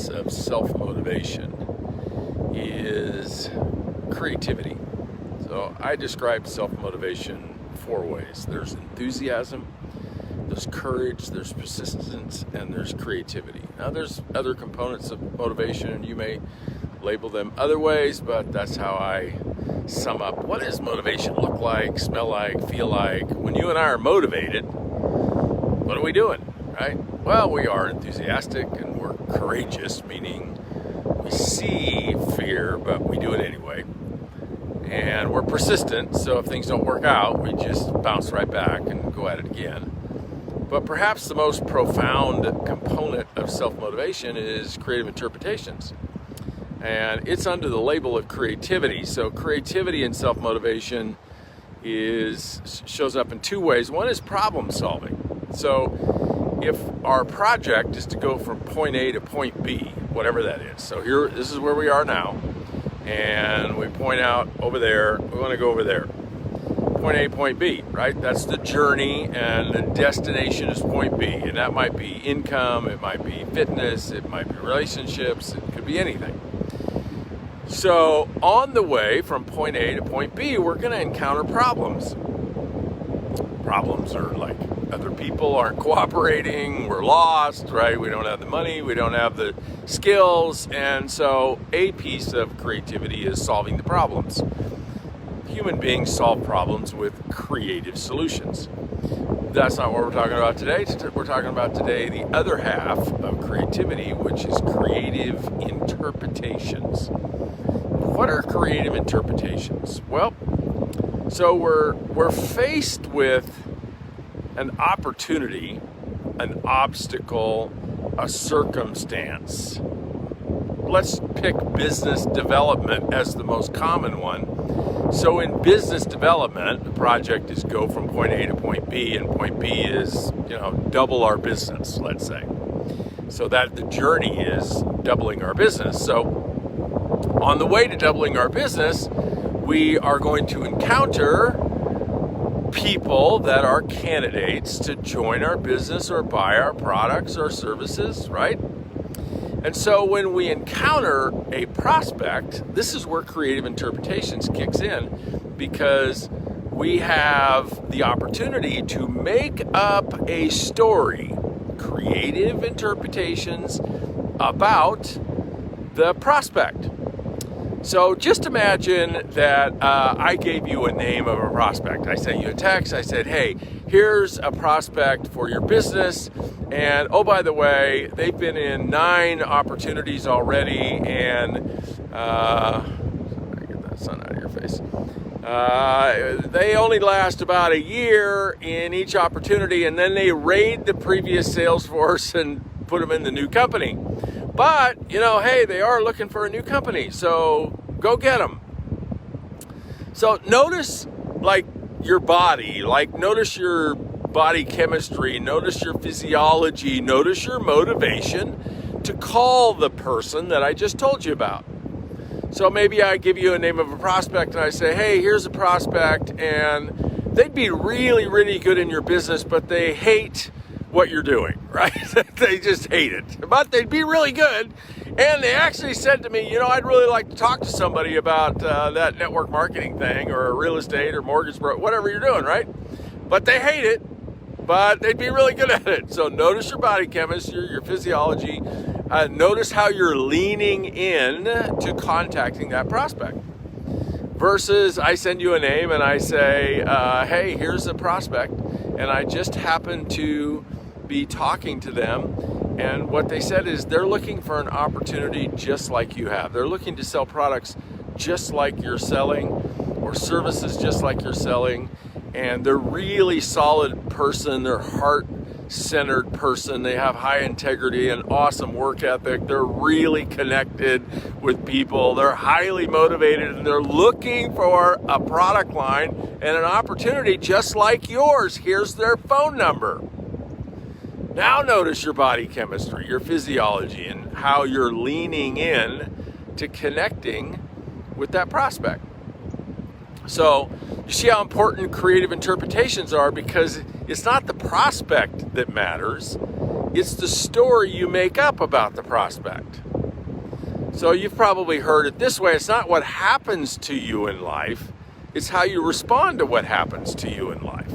components of self-motivation is creativity. So I describe self-motivation 4 ways. There's enthusiasm, there's courage, there's persistence, and there's creativity. Now there's other components of motivation, and you may label them other ways, but that's how I sum up what does motivation look like, smell like, feel like. When you and I are motivated, what are we doing, right? Well, we are enthusiastic and we're courageous, meaning we see fear, but we do it anyway. And we're persistent, so if things don't work out, we just bounce right back and go at it again. But perhaps the most profound component of self-motivation is creative interpretations. And it's under the label of creativity. So creativity and self-motivation shows up in 2 ways. One is problem solving. So if our project is to go from point A to point B, whatever that is. So here, this is where we are now. And we point out over there, we want to go over there. Point A, point B, right? That's the journey, and the destination is point B. And that might be income, it might be fitness, it might be relationships, it could be anything. So on the way from point A to point B, we're going to encounter problems. Problems are like other people aren't cooperating, we're lost, right? We don't have the money, we don't have the skills, and so a piece of creativity is solving the problems. Human beings solve problems with creative solutions. That's not what we're talking about today. We're talking about today the other half of creativity, which is creative interpretations. What are creative interpretations? Well, so we're faced with an opportunity, an obstacle, a circumstance. Let's pick business development as the most common one. So in business development, the project is go from point A to point B, and point B is, double our business, let's say. So that the journey is doubling our business. So on the way to doubling our business, we are going to encounter people that are candidates to join our business or buy our products or services, right? And so when we encounter a prospect, this is where creative interpretations kicks in, because we have the opportunity to make up a story, creative interpretations about the prospect. So just imagine that I gave you a name of a prospect. I sent you a text. I said, hey, here's a prospect for your business. And oh, by the way, they've been in 9 opportunities already. And get that sun out of your face. They only last about a year in each opportunity. And then they raid the previous sales force and put them in the new company. But, hey, they are looking for a new company, so go get them. So notice, your body, notice your body chemistry, notice your physiology, notice your motivation to call the person that I just told you about. So maybe I give you a name of a prospect, and I say, hey, here's a prospect, and they'd be really, really good in your business, but they hate what you're doing, right? They just hate it, but they'd be really good. And they actually said to me, I'd really like to talk to somebody about that network marketing thing or real estate or mortgage broker, whatever you're doing, right? But they hate it, but they'd be really good at it. So notice your body chemistry, your physiology. Notice how you're leaning in to contacting that prospect. Versus I send you a name and I say, hey, here's a prospect. And I just happen to be talking to them, and what they said is they're looking for an opportunity just like you have. They're looking to sell products just like you're selling, or services just like you're selling, and they're really solid person. They're heart-centered person. They have high integrity and awesome work ethic. They're really connected with people. They're highly motivated, and they're looking for a product line and an opportunity just like yours. Here's their phone number. Now notice your body chemistry, your physiology, and how you're leaning in to connecting with that prospect. So you see how important creative interpretations are, because it's not the prospect that matters, it's the story you make up about the prospect. So you've probably heard it this way: it's not what happens to you in life, it's how you respond to what happens to you in life.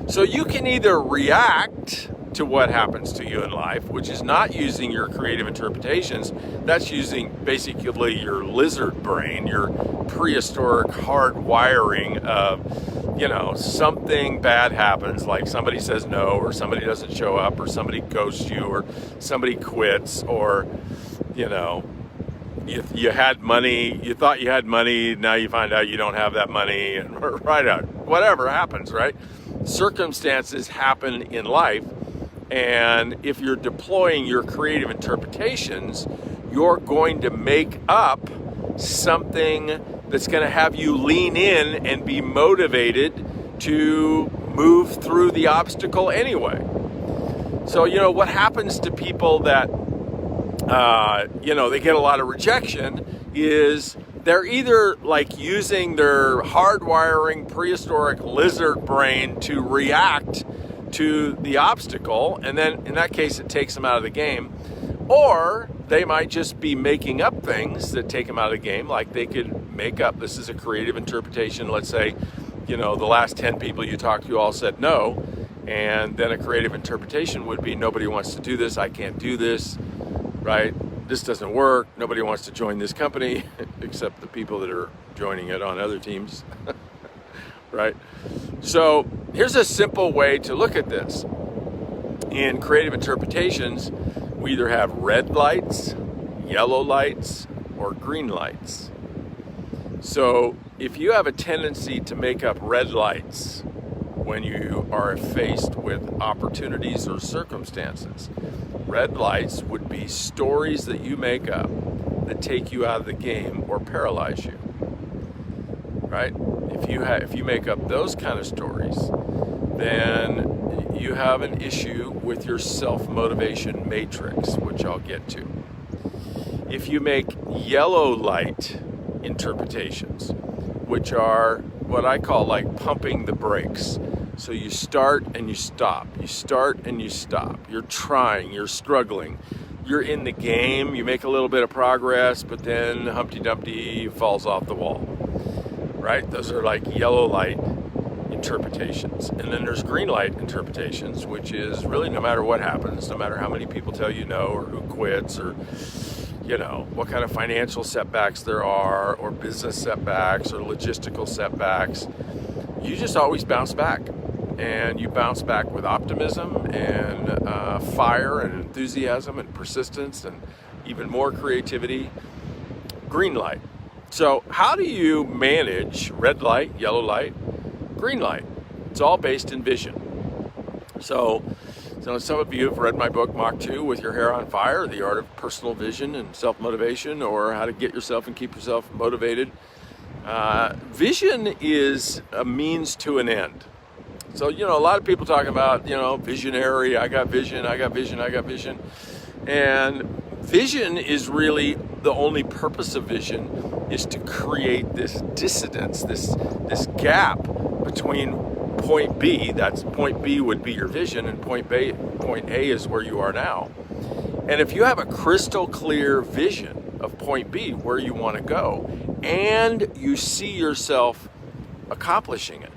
So you can either react to what happens to you in life, which is not using your creative interpretations. That's using basically your lizard brain, your prehistoric hard wiring of, you know, something bad happens, like somebody says no, or somebody doesn't show up, or somebody ghosts you, or somebody quits, or, you know, you had money, you thought you had money, now you find out you don't have that money, and right out, whatever happens, right? Circumstances happen in life, and if you're deploying your creative interpretations, you're going to make up something that's going to have you lean in and be motivated to move through the obstacle anyway. So, you know, what happens to people that, you know, they get a lot of rejection is they're either like using their hardwiring prehistoric lizard brain to react to the obstacle, and then in that case it takes them out of the game, or they might just be making up things that take them out of the game. Like they could make up, this is a creative interpretation, let's say, you know, the last 10 people you talked to all said no, and then a creative interpretation would be, nobody wants to do this, I can't do this, right? This doesn't work, nobody wants to join this company except the people that are joining it on other teams. Right? So here's a simple way to look at this. In creative interpretations, we either have red lights, yellow lights, or green lights. So if you have a tendency to make up red lights when you are faced with opportunities or circumstances, red lights would be stories that you make up that take you out of the game or paralyze you. Right? If you make up those kind of stories, then you have an issue with your self-motivation matrix, which I'll get to. If you make yellow light interpretations, which are what I call like pumping the brakes. So you start and you stop, you start and you stop. You're trying, you're struggling. You're in the game, you make a little bit of progress, but then Humpty Dumpty falls off the wall. Right? Those are like yellow light interpretations. And then there's green light interpretations, which is really no matter what happens, no matter how many people tell you no, or who quits, or, you know, what kind of financial setbacks there are, or business setbacks, or logistical setbacks, you just always bounce back. And you bounce back with optimism and fire and enthusiasm and persistence and even more creativity. Green light. So how do you manage red light, yellow light, green light? It's all based in vision. So some of you have read my book, Mach 2, With Your Hair on Fire, The Art of Personal Vision and Self-Motivation, or How to Get Yourself and Keep Yourself Motivated. Vision is a means to an end. So, you know, a lot of people talk about, you know, visionary, I got vision, I got vision, I got vision. And vision is really the only purpose of vision is to create this dissonance, this gap between point B, that's point B would be your vision, and point A is where you are now. And if you have a crystal clear vision of point B, where you want to go, and you see yourself accomplishing it,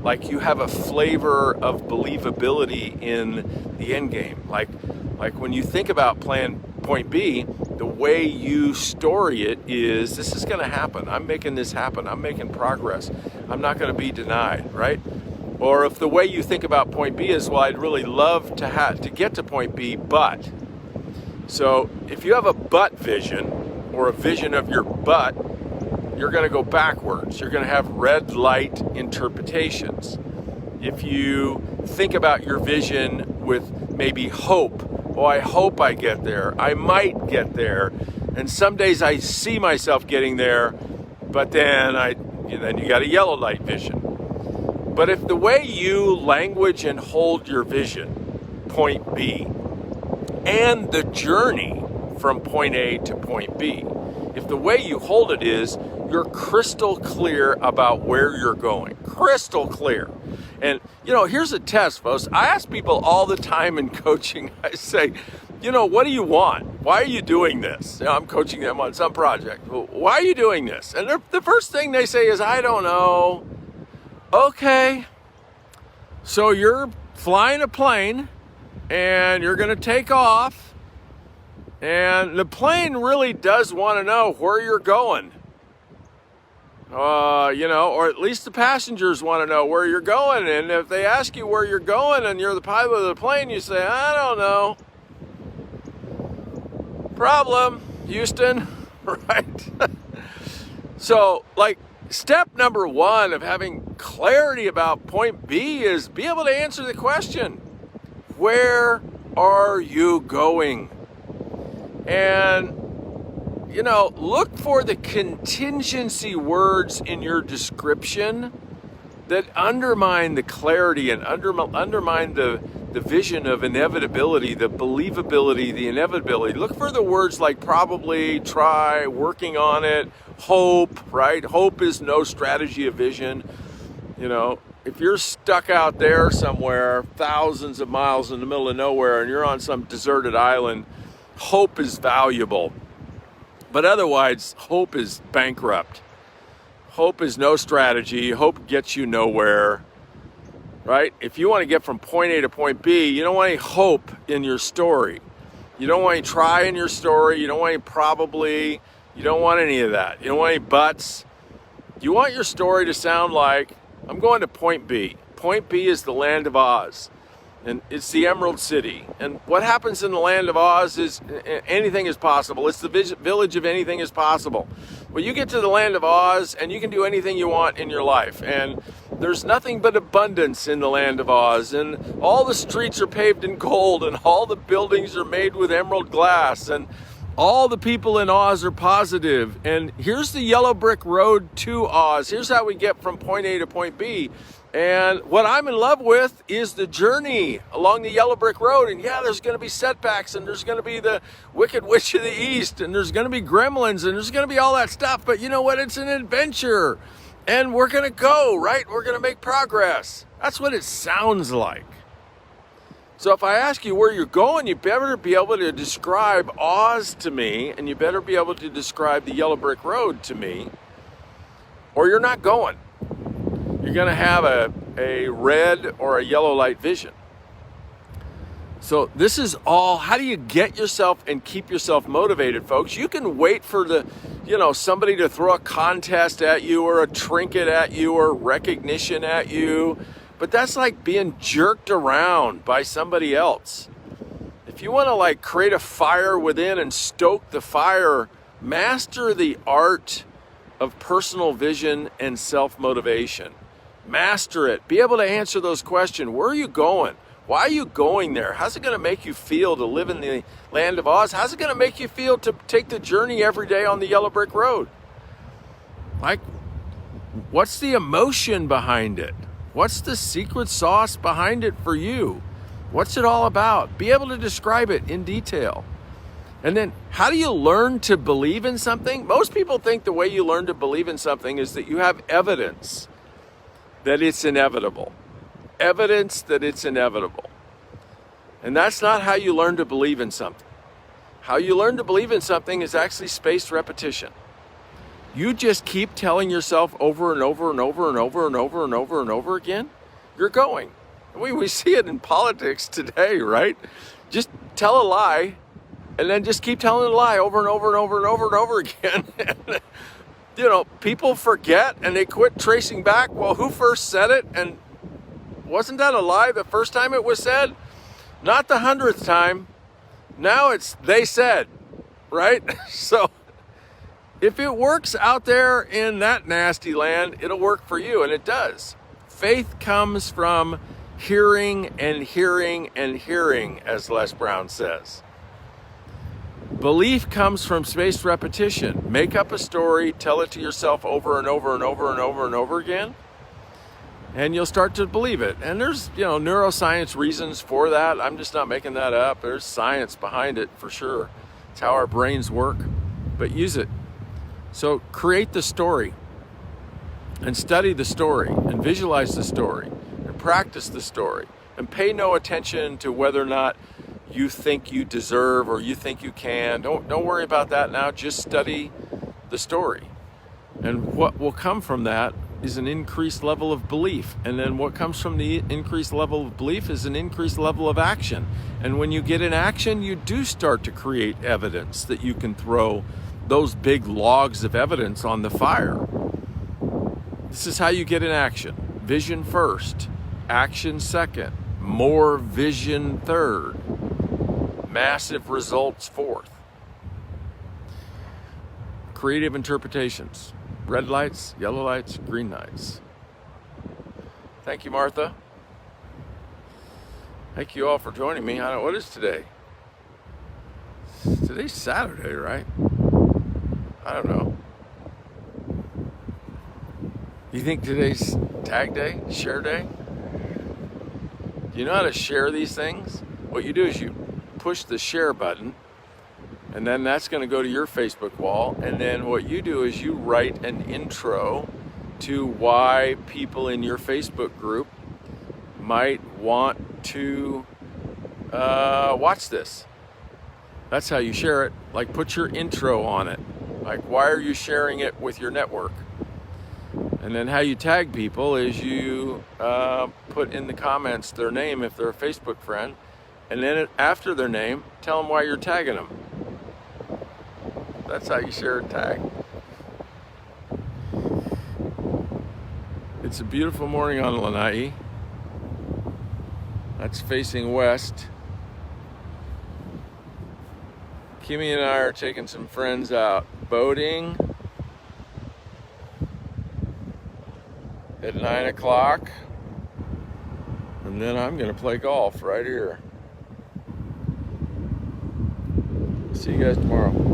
like you have a flavor of believability in the end game. Like when you think about plan point B, the way you story it is, this is going to happen. I'm making this happen. I'm making progress. I'm not going to be denied, right? Or if the way you think about point B is, well, I'd really love to get to point B, but. So if you have a but vision, or a vision of your but, you're going to go backwards. You're going to have red light interpretations. If you think about your vision with maybe hope, oh, I hope I get there, I might get there, and some days I see myself getting there, but then you got a yellow light vision. But if the way you language and hold your vision, point B, and the journey from point A to point B, if the way you hold it is you're crystal clear about where you're going, crystal clear. And, you know, here's a test, folks. I ask people all the time in coaching, I say, what do you want? Why are you doing this? I'm coaching them on some project. Well, why are you doing this? And the first thing they say is, I don't know. Okay, so you're flying a plane and you're going to take off, and the plane really does want to know where you're going. Or at least the passengers want to know where you're going. And if they ask you where you're going and you're the pilot of the plane, you say, I don't know. Problem, Houston, right? So, step number one of having clarity about point B is be able to answer the question, where are you going? And look for the contingency words in your description that undermine the clarity and undermine the vision of inevitability, the believability, the inevitability. Look for the words like probably, try, working on it, hope, right? Hope is no strategy of vision. If you're stuck out there somewhere, thousands of miles in the middle of nowhere, and you're on some deserted island, hope is valuable. But otherwise, hope is bankrupt. Hope is no strategy. Hope gets you nowhere, right? If you want to get from point A to point B, you don't want any hope in your story. You don't want any try in your story. You don't want any probably. You don't want any of that. You don't want any buts. You want your story to sound like, I'm going to point B. Point B is the land of Oz. And it's the Emerald City. And what happens in the land of Oz is anything is possible. It's the village of anything is possible. Well, you get to the land of Oz and you can do anything you want in your life. And there's nothing but abundance in the land of Oz. And all the streets are paved in gold, and all the buildings are made with emerald glass. And all the people in Oz are positive. And here's the yellow brick road to Oz. Here's how we get from point A to point B. And what I'm in love with is the journey along the yellow brick road. And yeah, there's going to be setbacks, and there's going to be the Wicked Witch of the East, and there's going to be gremlins, and there's going to be all that stuff. But you know what? It's an adventure. And we're going to go, right? We're going to make progress. That's what it sounds like. So if I ask you where you're going, you better be able to describe Oz to me, and you better be able to describe the yellow brick road to me, or you're not going. You're going to have a red or a yellow light vision. So this is all, how do you get yourself and keep yourself motivated, folks? You can wait for somebody to throw a contest at you, or a trinket at you, or recognition at you. But that's like being jerked around by somebody else. If you want to create a fire within and stoke the fire, master the art of personal vision and self-motivation. Master it. Be able to answer those questions. Where are you going? Why are you going there? How's it going to make you feel to live in the land of Oz? How's it going to make you feel to take the journey every day on the yellow brick road? What's the emotion behind it? What's the secret sauce behind it for you? What's it all about? Be able to describe it in detail. And then, how do you learn to believe in something? Most people think the way you learn to believe in something is that you have evidence that it's inevitable. Evidence that it's inevitable. And that's not how you learn to believe in something. How you learn to believe in something is actually spaced repetition. You just keep telling yourself over and over and over and over and over and over and over again, you're going. We see it in politics today, right? Just tell a lie, and then just keep telling a lie over and over and over and over and over again. People forget and they quit tracing back. Well, who first said it? And wasn't that a lie the first time it was said? Not the 100th time. Now it's they said, right? So if it works out there in that nasty land, it'll work for you, and it does. Faith comes from hearing and hearing and hearing, as Les Brown says. Belief comes from spaced repetition. Make up a story, tell it to yourself over and over and over and over and over again, and you'll start to believe it. And there's, neuroscience reasons for that. I'm just not making that up. There's science behind it for sure. It's how our brains work, but use it. So create the story and study the story and visualize the story and practice the story and pay no attention to whether or not you think you deserve or you think you can. Don't worry about that now. Just study the story. And what will come from that is an increased level of belief. And then what comes from the increased level of belief is an increased level of action. And when you get in action, you do start to create evidence that you can throw those big logs of evidence on the fire. This is how you get in action. Vision first, action second, more vision third, massive results fourth. Creative interpretations. Red lights, yellow lights, green lights. Thank you, Martha. Thank you all for joining me. What is today? Today's Saturday, right? I don't know. You think today's tag day, share day? Do you know how to share these things? What you do is you push the share button, and then that's going to go to your Facebook wall. And then what you do is you write an intro to why people in your Facebook group might want to watch this. That's how you share it. Like, put your intro on it. Like, why are you sharing it with your network? And then how you tag people is you put in the comments their name if they're a Facebook friend. And then after their name, tell them why you're tagging them. That's how you share a tag. It's a beautiful morning on Lanai. That's facing west. Kimmy and I are taking some friends out boating at 9 o'clock. And then I'm going to play golf right here. See you guys tomorrow.